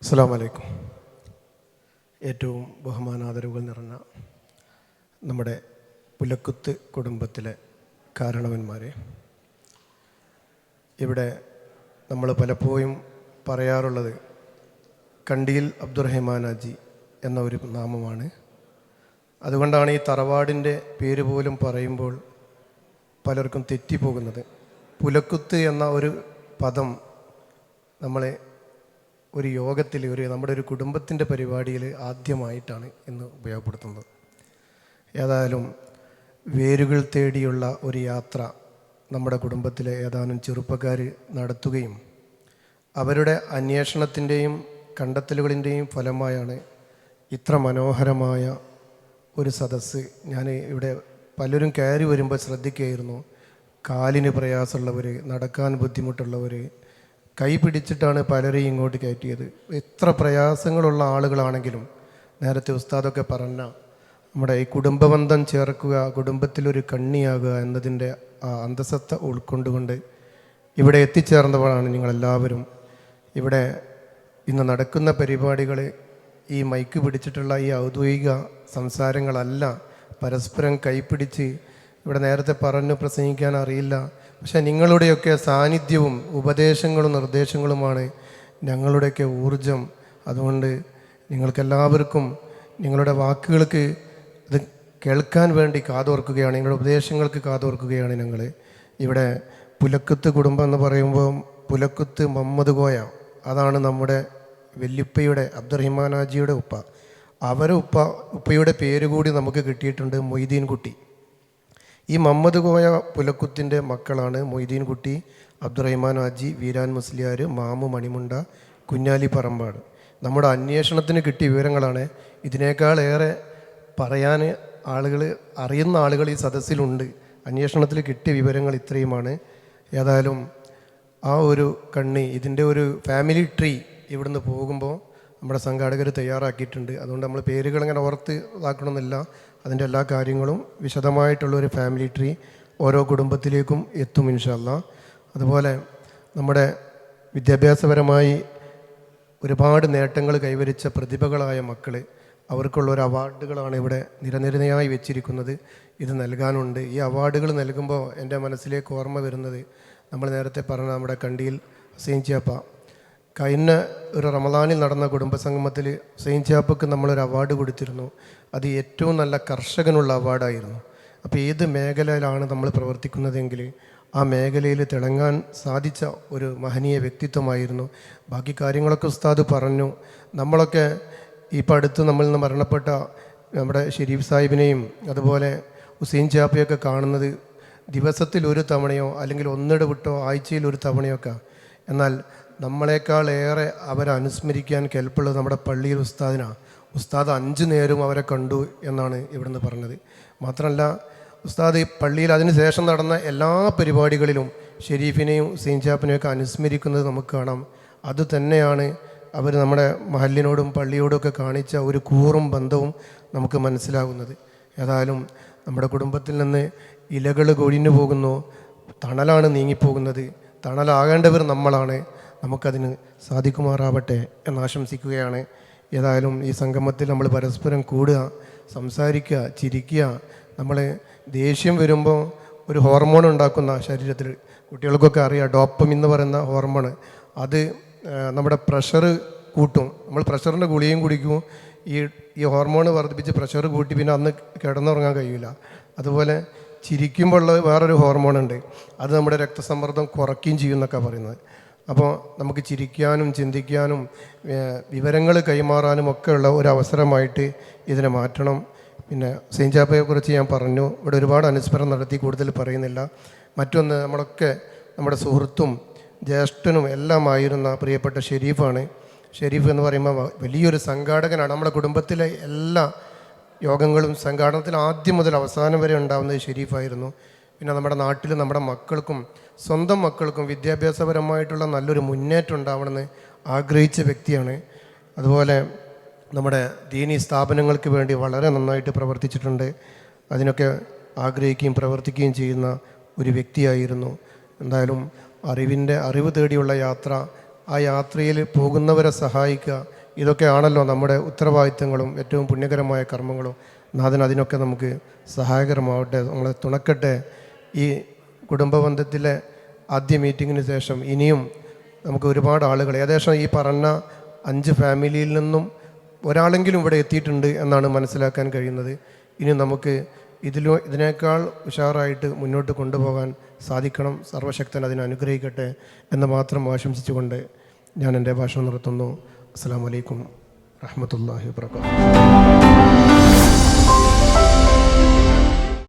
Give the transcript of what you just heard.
അസ്സലാമു അലൈക്കും. ഏറ്റവും ബഹുമാനാദരവുകൾ നിറഞ്ഞ നമ്മുടെ പുലക്കുത്ത് കുടുംബത്തിലെ കാരണവന്മാരെ, ഇവിടെ നമ്മൾ പലപ്പോഴും പറയാറുള്ളത് കണ്ടിയിൽ അബ്ദുറഹിമാൻ ഹാജി എന്ന ഒരു നാമമാണ്. അതുകൊണ്ടാണ് ഈ തറവാടിൻ്റെ പേര് പോലും പറയുമ്പോൾ പലർക്കും തെറ്റിപ്പോകുന്നത്. പുലക്കുത്ത് എന്ന ഒരു പദം നമ്മളെ ഒരു യോഗത്തിൽ നമ്മുടെ ഒരു കുടുംബത്തിൻ്റെ പരിപാടിയിൽ ആദ്യമായിട്ടാണ് ഇന്ന് ഉപയോഗപ്പെടുത്തുന്നത്. ഏതായാലും വേരുകൾ തേടിയുള്ള ഒരു യാത്ര നമ്മുടെ കുടുംബത്തിലെ ഏതാനും ചെറുപ്പക്കാർ നടത്തുകയും അവരുടെ അന്വേഷണത്തിൻ്റെയും കണ്ടെത്തലുകളിൻ്റെയും ഫലമായാണ് ഇത്ര മനോഹരമായ ഒരു സദസ്സ്. ഞാൻ ഇവിടെ പലരും കയറി വരുമ്പോൾ ശ്രദ്ധിക്കുകയായിരുന്നു, കാലിന് പ്രയാസമുള്ളവർ, നടക്കാൻ ബുദ്ധിമുട്ടുള്ളവർ, കൈ പിടിച്ചിട്ടാണ് പലരെയും ഇങ്ങോട്ട് കയറ്റിയത്. എത്ര പ്രയാസങ്ങളുള്ള ആളുകളാണെങ്കിലും നേരത്തെ ഉസ്താദൊക്കെ പറഞ്ഞ നമ്മുടെ ഈ കുടുംബബന്ധം ചേർക്കുക, കുടുംബത്തിലൊരു കണ്ണിയാകുക എന്നതിൻ്റെ ആ അന്തസത്ത ഉൾക്കൊണ്ടുകൊണ്ട് ഇവിടെ എത്തിച്ചേർന്നവരാണ് നിങ്ങളെല്ലാവരും. ഇവിടെ ഇന്ന് നടക്കുന്ന പരിപാടികൾ ഈ മൈക്ക് പിടിച്ചിട്ടുള്ള ഈ ഔദ്യോഗിക സംസാരങ്ങളല്ല, പരസ്പരം കൈപ്പിടിച്ച് ഇവിടെ നേരത്തെ പറഞ്ഞു പ്രസംഗിക്കാൻ അറിയില്ല, പക്ഷെ നിങ്ങളുടെയൊക്കെ സാന്നിധ്യവും ഉപദേശങ്ങളും നിർദ്ദേശങ്ങളുമാണ് ഞങ്ങളുടെയൊക്കെ ഊർജം. അതുകൊണ്ട് നിങ്ങൾക്കെല്ലാവർക്കും നിങ്ങളുടെ വാക്കുകൾക്ക് ഇത് കേൾക്കാൻ വേണ്ടി കാതോർക്കുകയാണ്, നിങ്ങളുടെ ഉപദേശങ്ങൾക്ക് കാതോർക്കുകയാണ് ഞങ്ങൾ. ഇവിടെ പുലക്കുത്ത് കുടുംബം എന്ന് പറയുമ്പോൾ പുലക്കുത്ത് മുഹമ്മദ് കോയ, അതാണ് നമ്മുടെ വല്യുപ്പയുടെ അബ്ദുറഹിമാൻ ഹാജിയുടെ ഉപ്പ. അവരെ ഉപ്പയുടെ പേര് കൂടി നമുക്ക് കിട്ടിയിട്ടുണ്ട്, മൊയ്തീൻ കുട്ടി. ഈ മുഹമ്മദ് കോയ പുലക്കുത്തിൻ്റെ മക്കളാണ് മൊയ്തീൻ കുട്ടി, അബ്ദുറഹിമാൻ ഹാജി, വീരാൻ മുസ്ലിയാർ, മാമു മണിമുണ്ട, കുഞ്ഞാലി പറമ്പാട്. നമ്മുടെ അന്വേഷണത്തിന് കിട്ടിയ വിവരങ്ങളാണ്. ഇതിനേക്കാളേറെ പറയാൻ അറിയുന്ന ആളുകൾ ഈ സദസ്സിലുണ്ട്. അന്വേഷണത്തിൽ കിട്ടിയ വിവരങ്ങൾ ഇത്രയുമാണ്. ഏതായാലും ആ ഒരു കണ്ണി, ഇതിൻ്റെ ഒരു ഫാമിലി ട്രീ ഇവിടുന്ന് പോകുമ്പോൾ നമ്മുടെ സംഘാടകർ തയ്യാറാക്കിയിട്ടുണ്ട്. അതുകൊണ്ട് നമ്മൾ പേരുകൾ ഇങ്ങനെ ഓർത്ത് ഇതാക്കണമെന്നില്ല. അതിൻ്റെ എല്ലാ കാര്യങ്ങളും വിശദമായിട്ടുള്ളൊരു ഫാമിലി ട്രീ ഓരോ കുടുംബത്തിലേക്കും എത്തും ഇൻഷാ അല്ലാഹ്. അതുപോലെ നമ്മുടെ വിദ്യാഭ്യാസപരമായി ഒരുപാട് നേട്ടങ്ങൾ കൈവരിച്ച പ്രതിഭകളായ മക്കൾ, അവർക്കുള്ളൊരു അവാർഡുകളാണ് ഇവിടെ നിരനിരയായി വെച്ചിരിക്കുന്നത്. ഇത് നൽകാനുണ്ട്. ഈ അവാർഡുകൾ നൽകുമ്പോൾ എൻ്റെ മനസ്സിലേക്ക് ഓർമ്മ വരുന്നത് നമ്മൾ നേരത്തെ പറഞ്ഞ നമ്മുടെ കണ്ടിയിൽ ഹുസൈൻ ചാപ്പ, കഴിഞ്ഞ ഒരു റമദാനിൽ നടന്ന കുടുംബസംഗമത്തിൽ ഹുസൈൻ ചാപ്പക്ക് നമ്മളൊരു അവാർഡ് കൊടുത്തിരുന്നു. അത് ഏറ്റവും നല്ല കർഷകനുള്ള അവാർഡായിരുന്നു. അപ്പോൾ ഏത് മേഖലയിലാണ് നമ്മൾ പ്രവർത്തിക്കുന്നതെങ്കിൽ ആ മേഖലയിൽ തിളങ്ങാൻ സാധിച്ച ഒരു മഹനീയ വ്യക്തിത്വമായിരുന്നു. ബാക്കി കാര്യങ്ങളൊക്കെ ഉസ്താദ് പറഞ്ഞു. നമ്മളൊക്കെ ഇപ്പോൾ അടുത്ത് നമ്മളിൽ നിന്ന് മരണപ്പെട്ട നമ്മുടെ ഷെരീഫ് സാഹിബിനെയും അതുപോലെ ഹുസൈൻ ചാപ്പയൊക്കെ കാണുന്നത് ദിവസത്തിൽ ഒരു തവണയോ അല്ലെങ്കിൽ ഒന്നിടവിട്ടോ ആഴ്ചയിൽ ഒരു തവണയൊക്കെ. എന്നാൽ നമ്മളെക്കാൾ ഏറെ അവരെ അനുസ്മരിക്കാൻ കെൽപ്പുള്ളത് നമ്മുടെ പള്ളിയിൽ ഉസ്താദിനാണ്. ഉസ്താദ് 5 നേരവും അവരെ കണ്ടു എന്നാണ് ഇവിടുന്ന് പറഞ്ഞത്. മാത്രമല്ല ഉസ്താദ് ഈ പള്ളിയിൽ അതിന് ശേഷം നടന്ന എല്ലാ പരിപാടികളിലും ഷെരീഫിനെയും ഹുസൈൻ ചാപ്പിനെയൊക്കെ അനുസ്മരിക്കുന്നത് നമുക്ക് കാണാം. അത് തന്നെയാണ് അവർ നമ്മുടെ മഹല്ലിനോടും പള്ളിയോടും ഒക്കെ കാണിച്ച ഒരു കൂറും ബന്ധവും നമുക്ക് മനസ്സിലാകുന്നത്. ഏതായാലും നമ്മുടെ കുടുംബത്തിൽ നിന്ന് ഇലകൾ കൊഴിഞ്ഞു പോകുന്നു, തണലാണ് നീങ്ങിപ്പോകുന്നത്. തണലാകേണ്ടവർ നമ്മളാണ്. നമുക്കതിന് സാധിക്കുമാറാവട്ടെ എന്നാശംസിക്കുകയാണ്. ഏതായാലും ഈ സംഗമത്തിൽ നമ്മൾ പരസ്പരം കൂടുക, സംസാരിക്കുക, ചിരിക്കുക. നമ്മൾ ദേഷ്യം വരുമ്പോൾ ഒരു ഹോർമോൺ ഉണ്ടാക്കുന്ന ശരീരത്തിൽ, കുട്ടികൾക്കൊക്കെ അറിയാം, ഡോപ്പമിൻ എന്ന് പറയുന്ന ഹോർമോൺ, അത് നമ്മുടെ പ്രഷർ കൂട്ടും. നമ്മൾ പ്രഷറിൻ്റെ ഗുളികയും കുടിക്കും. ഈ ഹോർമോൺ വർദ്ധിപ്പിച്ച് പ്രഷർ കൂട്ടി പിന്നെ അന്ന് കിടന്നുറങ്ങാൻ കഴിയില്ല. അതുപോലെ ചിരിക്കുമ്പോൾ ഉള്ള വേറൊരു ഹോർമോണുണ്ട്, അത് നമ്മുടെ രക്തസമ്മർദ്ദം കുറയ്ക്കുകയും ചെയ്യും എന്നൊക്കെ പറയുന്നത്. അപ്പോൾ നമുക്ക് ചിരിക്കാനും ചിന്തിക്കാനും വിവരങ്ങൾ കൈമാറാനും ഒക്കെ ഉള്ള ഒരു അവസരമായിട്ട് ഇതിനെ മാറ്റണം. പിന്നെ ഹുസൈൻ ചാപ്പയെക്കുറിച്ച് ഞാൻ പറഞ്ഞു, ഇവിടെ ഒരുപാട് അനുസ്മരണം നടത്തി, കൂടുതൽ പറയുന്നില്ല. മറ്റൊന്ന്, നമ്മളൊക്കെ നമ്മുടെ സുഹൃത്തും ജ്യേഷ്ഠനും എല്ലാമായിരുന്ന പ്രിയപ്പെട്ട ഷെരീഫാണ്. ഷെരീഫ് എന്ന് പറയുമ്പോൾ വലിയൊരു സംഘാടകനാണ്. നമ്മുടെ കുടുംബത്തിലെ എല്ലാ യോഗങ്ങളും സംഘാടനത്തിൽ ആദ്യം മുതൽ അവസാനം വരെ ഉണ്ടാകുന്നത് ഷെരീഫായിരുന്നു. പിന്നെ നമ്മുടെ നാട്ടിൽ നമ്മുടെ മക്കൾക്കും സ്വന്തം മക്കൾക്കും വിദ്യാഭ്യാസപരമായിട്ടുള്ള നല്ലൊരു മുന്നേറ്റം ഉണ്ടാവണമെന്ന് ആഗ്രഹിച്ച വ്യക്തിയാണ്. അതുപോലെ നമ്മുടെ ദീനീ സ്ഥാപനങ്ങൾക്ക് വേണ്ടി വളരെ നന്നായിട്ട് പ്രവർത്തിച്ചിട്ടുണ്ട്. അതിനൊക്കെ ആഗ്രഹിക്കുകയും പ്രവർത്തിക്കുകയും ചെയ്യുന്ന ഒരു വ്യക്തിയായിരുന്നു. എന്തായാലും അറിവ് തേടിയുള്ള യാത്ര ആ യാത്രയിൽ പോകുന്നവരെ സഹായിക്കുക, ഇതൊക്കെയാണല്ലോ നമ്മുടെ ഉത്തരവാദിത്തങ്ങളും ഏറ്റവും പുണ്യകരമായ കർമ്മങ്ങളും. നാഥൻ അതിനൊക്കെ നമുക്ക് സഹായകരമാവട്ടെ, നമ്മളെ തുണക്കട്ടെ. ഈ കുടുംബബന്ധത്തിലെ ആദ്യ മീറ്റിങ്ങിന് ശേഷം ഇനിയും നമുക്ക് ഒരുപാട് ആളുകൾ, ഏകദേശം ഈ പറഞ്ഞ 5 ഫാമിലിയിൽ നിന്നും ഒരാളെങ്കിലും ഇവിടെ എത്തിയിട്ടുണ്ട് എന്നാണ് മനസ്സിലാക്കാൻ കഴിയുന്നത്. ഇനി നമുക്ക് ഇതിനേക്കാൾ ഉഷാറായിട്ട് മുന്നോട്ട് കൊണ്ടുപോകാൻ സാധിക്കണം. സർവശക്തൻ അതിനെ അനുഗ്രഹിക്കട്ടെ എന്ന് മാത്രം ആശംസിച്ചുകൊണ്ട് ഞാൻ എൻ്റെ ഭാഷണം നിർത്തുന്നു. അസ്സലാമു അലൈക്കും വറഹ്മത്തുള്ളാഹി വബറകാതുഹു.